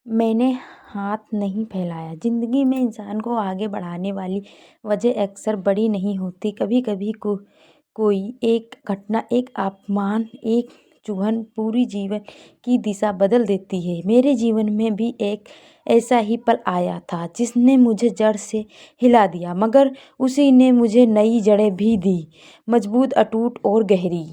मैंने हाथ नहीं फैलाया। ज़िंदगी में इंसान को आगे बढ़ाने वाली वजह अक्सर बड़ी नहीं होती। कभी-कभी कोई एक घटना, एक अपमान, एक चुभन पूरी जीवन की दिशा बदल देती है। मेरे जीवन में भी एक ऐसा ही पल आया था जिसने मुझे जड़ से हिला दिया, मगर उसी ने मुझे नई जड़ें भी दी, मजबूत, अटूट और गहरी।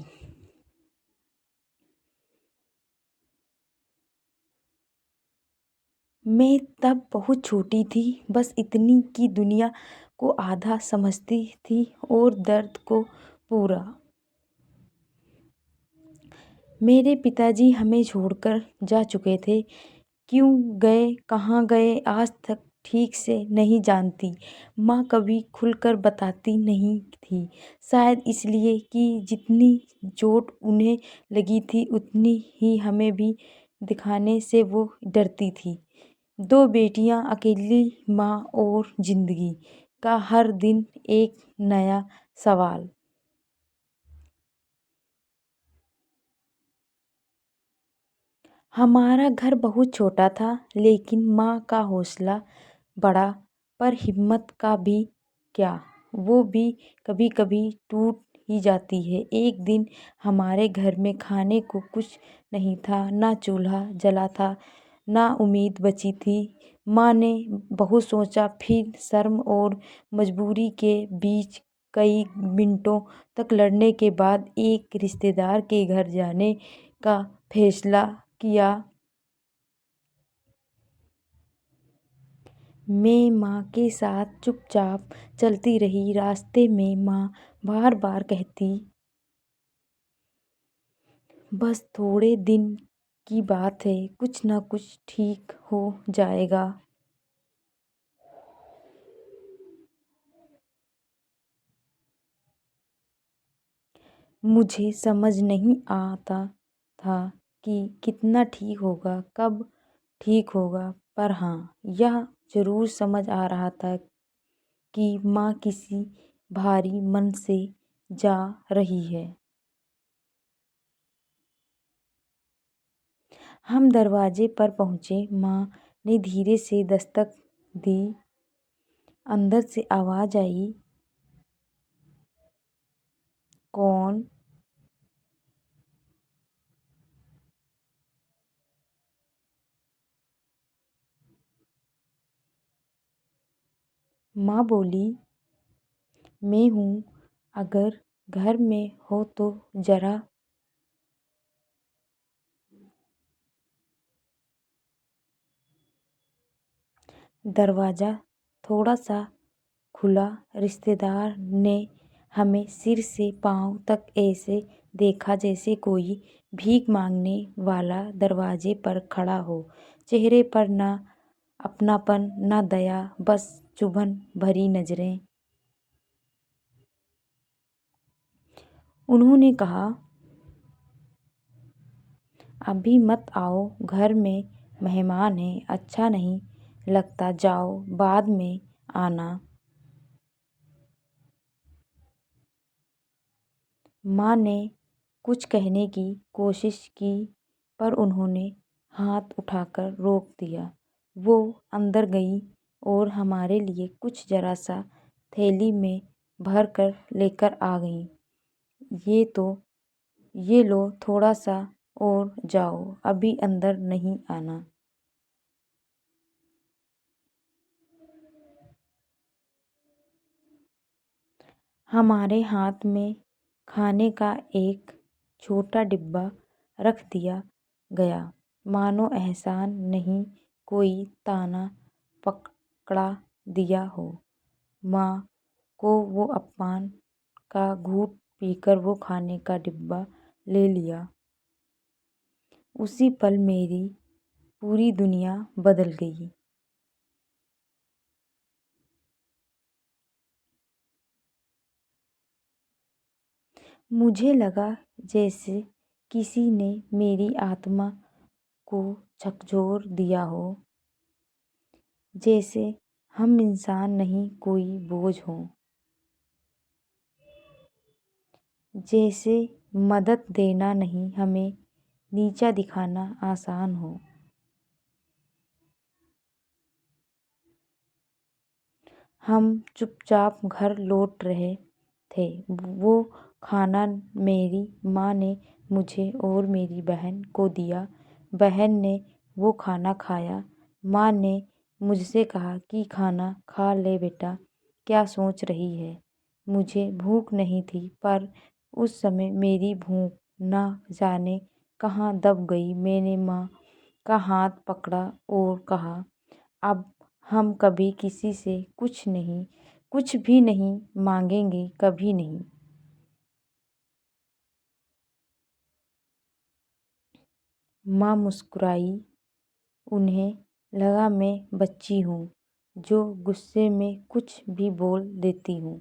मैं तब बहुत छोटी थी, बस इतनी कि दुनिया को आधा समझती थी और दर्द को पूरा। मेरे पिताजी हमें छोड़कर जा चुके थे। क्यों गए, कहाँ गए, आज तक ठीक से नहीं जानती। माँ कभी खुलकर बताती नहीं थी, शायद इसलिए कि जितनी चोट उन्हें लगी थी उतनी ही हमें भी दिखाने से वो डरती थी। दो बेटियां, अकेली माँ और जिंदगी का हर दिन एक नया सवाल। हमारा घर बहुत छोटा था, लेकिन माँ का हौसला बड़ा, पर हिम्मत का भी क्या, वो भी कभी कभी टूट ही जाती है। एक दिन हमारे घर में खाने को कुछ नहीं था, ना चूल्हा जला था, ना उम्मीद बची थी। माँ ने बहुत सोचा, फिर शर्म और मजबूरी के बीच कई मिनटों तक लड़ने के बाद एक रिश्तेदार के घर जाने का फैसला किया। मैं माँ के साथ चुपचाप चलती रही। रास्ते में माँ बार बार कहती, बस थोड़े दिन की बात है, कुछ ना कुछ ठीक हो जाएगा। मुझे समझ नहीं आता था कि कितना ठीक होगा, कब ठीक होगा, पर हाँ, यह ज़रूर समझ आ रहा था कि माँ किसी भारी मन से जा रही है। हम दरवाजे पर पहुँचे। माँ ने धीरे से दस्तक दी। अंदर से आवाज़ आई, कौन? माँ बोली, मैं हूँ, अगर घर में हो तो ज़रा। दरवाज़ा थोड़ा सा खुला। रिश्तेदार ने हमें सिर से पाँव तक ऐसे देखा जैसे कोई भीख मांगने वाला दरवाजे पर खड़ा हो। चेहरे पर ना अपनापन, ना दया, बस चुभन भरी नज़रें। उन्होंने कहा, अभी मत आओ, घर में मेहमान हैं, अच्छा नहीं लगता, जाओ, बाद में आना। माँ ने कुछ कहने की कोशिश की, पर उन्होंने हाथ उठाकर रोक दिया। वो अंदर गई और हमारे लिए कुछ जरा सा थैली में भर कर लेकर आ गई। ये तो, ये लो, थोड़ा सा और जाओ, अभी अंदर नहीं आना। हमारे हाथ में खाने का एक छोटा डिब्बा रख दिया गया, मानो एहसान नहीं, कोई ताना पकड़ा दिया हो। माँ को वो अपमान का घूंट पीकर वो खाने का डिब्बा ले लिया। उसी पल मेरी पूरी दुनिया बदल गई। मुझे लगा जैसे किसी ने मेरी आत्मा को झकझोर दिया हो, जैसे हम इंसान नहीं, कोई बोझ हो, जैसे मदद देना नहीं, हमें नीचा दिखाना आसान हो। हम चुपचाप घर लौट रहे थे। वो खाना मेरी माँ ने मुझे और मेरी बहन को दिया। बहन ने वो खाना खाया। माँ ने मुझसे कहा कि खाना खा ले बेटा, क्या सोच रही है। मुझे भूख नहीं थी, पर उस समय मेरी भूख ना जाने कहाँ दब गई। मैंने माँ का हाथ पकड़ा और कहा, अब हम कभी किसी से कुछ भी नहीं मांगेंगे, कभी नहीं। माँ मुस्कुराई। उन्हें लगा मैं बच्ची हूँ जो गुस्से में कुछ भी बोल देती हूँ,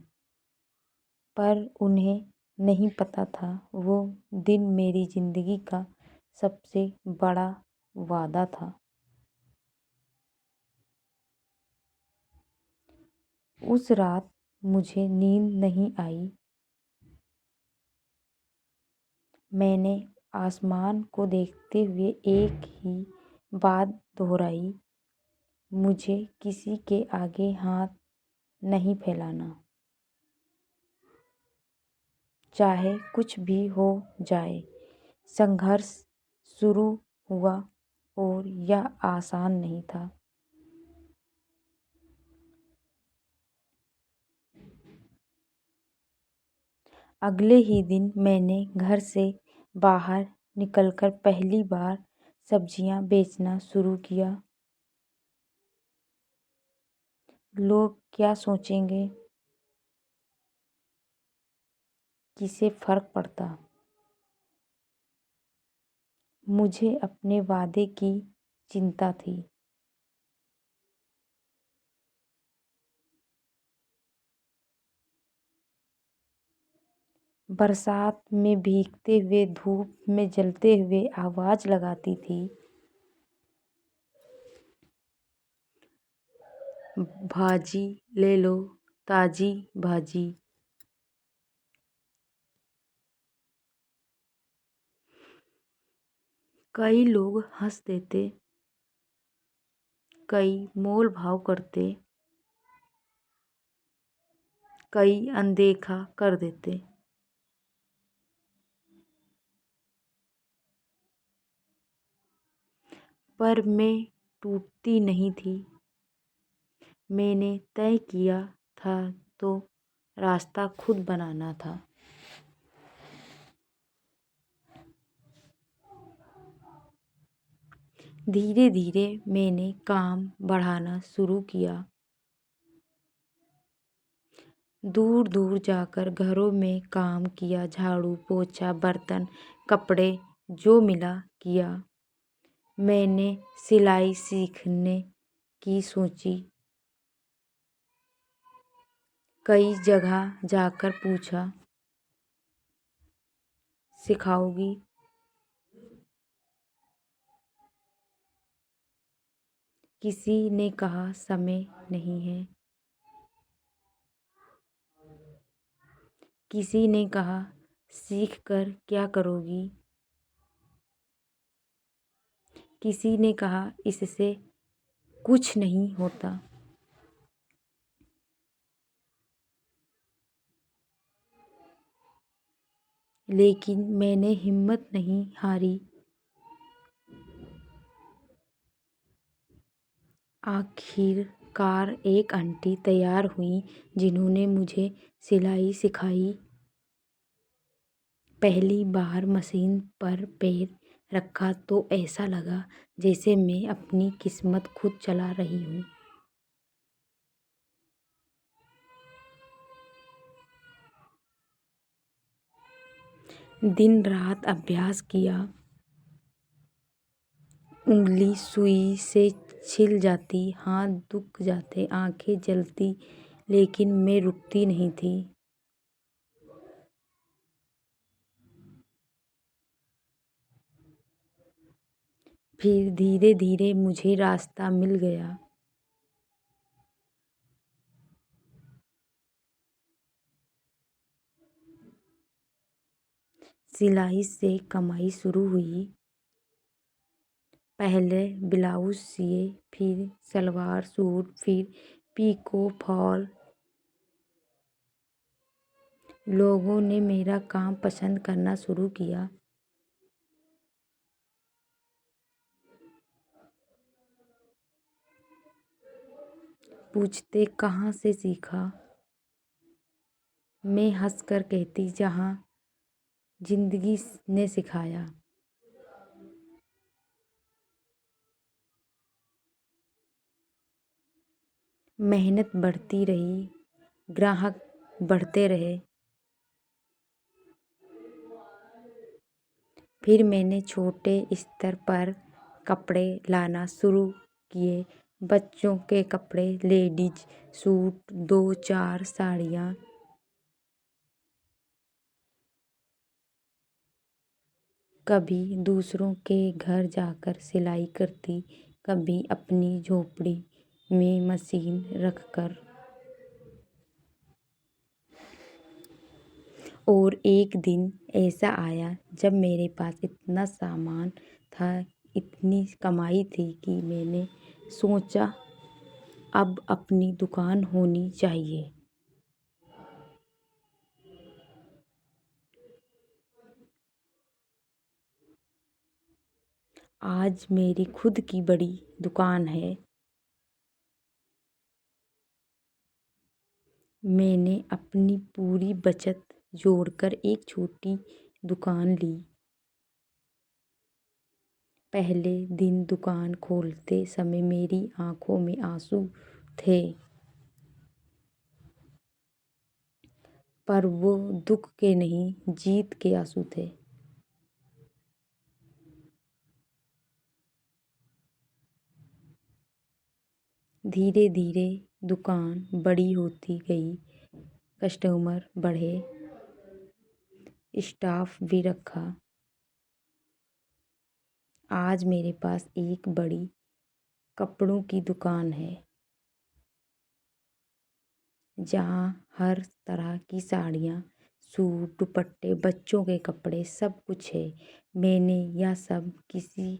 पर उन्हें नहीं पता था वो दिन मेरी ज़िंदगी का सबसे बड़ा वादा था। उस रात मुझे नींद नहीं आई। मैंने आसमान को देखते हुए एक ही बात दोहराई, मुझे किसी के आगे हाथ नहीं फैलाना, चाहे कुछ भी हो जाए। संघर्ष शुरू हुआ और यह आसान नहीं था। अगले ही दिन मैंने घर से बाहर निकलकर पहली बार सब्जियां बेचना शुरू किया। लोग क्या सोचेंगे, किसे फर्क पड़ता। मुझे अपने वादे की चिंता थी। बरसात में भीगते हुए, धूप में जलते हुए आवाज़ लगाती थी, भाजी ले लो, ताजी भाजी। कई लोग हंस देते, कई मोल भाव करते, कई अनदेखा कर देते। पर मैं टूटती नहीं थी। मैंने तय किया था तो रास्ता खुद बनाना था। धीरे धीरे मैंने काम बढ़ाना शुरू किया। दूर दूर जाकर घरों में काम किया, झाड़ू पोछा, बर्तन, कपड़े जो मिला किया। मैंने सिलाई सीखने की सोची। कई जगह जाकर पूछा, सिखाओगी। किसी ने कहा समय नहीं है। किसी ने कहा सीख कर क्या करोगी। किसी ने कहा इससे कुछ नहीं होता। लेकिन मैंने हिम्मत नहीं हारी। आखिरकार एक आंटी तैयार हुई जिन्होंने मुझे सिलाई सिखाई। पहली बार मशीन पर पैर रखा तो ऐसा लगा जैसे मैं अपनी किस्मत खुद चला रही हूँ। दिन रात अभ्यास किया। उंगली सुई से छिल जाती, हाथ दुख जाते, आंखें जलती, लेकिन मैं रुकती नहीं थी। फिर धीरे धीरे मुझे रास्ता मिल गया। सिलाई से कमाई शुरू हुई। पहले ब्लाउज सिए, फिर सलवार सूट, फिर पीको फॉल। लोगों ने मेरा काम पसंद करना शुरू किया। पूछते कहाँ से सीखा। मैं हंसकर कहती जहाँ जिंदगी ने सिखाया। मेहनत बढ़ती रही, ग्राहक बढ़ते रहे। फिर मैंने छोटे स्तर पर कपड़े लाना शुरू किए। बच्चों के कपड़े, लेडीज सूट, 2-4 साड़ियाँ। कभी दूसरों के घर जाकर सिलाई करती, कभी अपनी झोपड़ी में मशीन रखकर। और एक दिन ऐसा आया जब मेरे पास इतना सामान था, इतनी कमाई थी कि मैंने सोचा अब अपनी दुकान होनी चाहिए। आज मेरी खुद की बड़ी दुकान है। मैंने अपनी पूरी बचत जोड़कर एक छोटी दुकान ली। पहले दिन दुकान खोलते समय मेरी आंखों में आंसू थे, पर वो दुख के नहीं, जीत के आंसू थे। धीरे धीरे दुकान बड़ी होती गई, कस्टमर बढ़े, स्टाफ भी रखा। आज मेरे पास एक बड़ी कपड़ों की दुकान है, जहाँ हर तरह की साड़ियाँ, सूट, दुपट्टे, बच्चों के कपड़े, सब कुछ है। मैंने यह सब किसी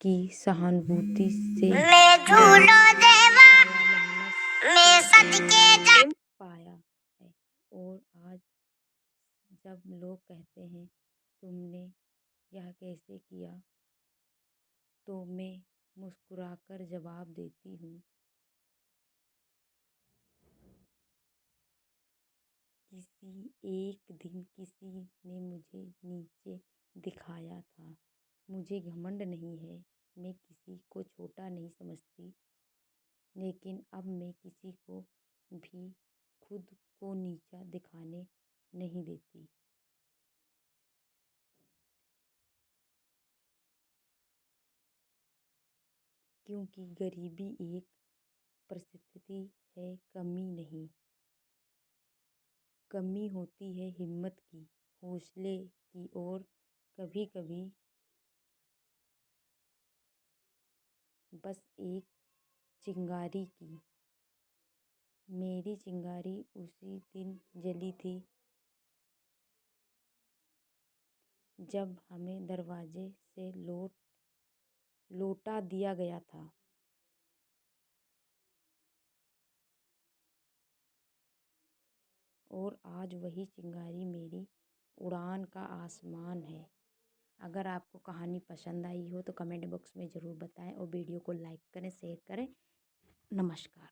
की सहानुभूति से मैं झूलो देवा मैं सदके पाया है। और आज जब लोग कहते हैं तुमने यह कैसे किया, तो मैं मुस्कुराकर जवाब देती हूँ, किसी एक दिन किसी ने मुझे नीचे दिखाया था। मुझे घमंड नहीं है, मैं किसी को छोटा नहीं समझती, लेकिन अब मैं किसी को भी खुद को नीचा दिखाने नहीं देती। क्योंकि गरीबी एक परिस्थिति है, कमी नहीं। कमी होती है हिम्मत की, हौसले की और कभी कभी बस एक चिंगारी की। मेरी चिंगारी उसी दिन जली थी जब हमें दरवाजे से लौटा दिया गया था। और आज वही चिंगारी मेरी उड़ान का आसमान है। अगर आपको कहानी पसंद आई हो तो कमेंट बॉक्स में ज़रूर बताएं और वीडियो को लाइक करें, शेयर करें। नमस्कार।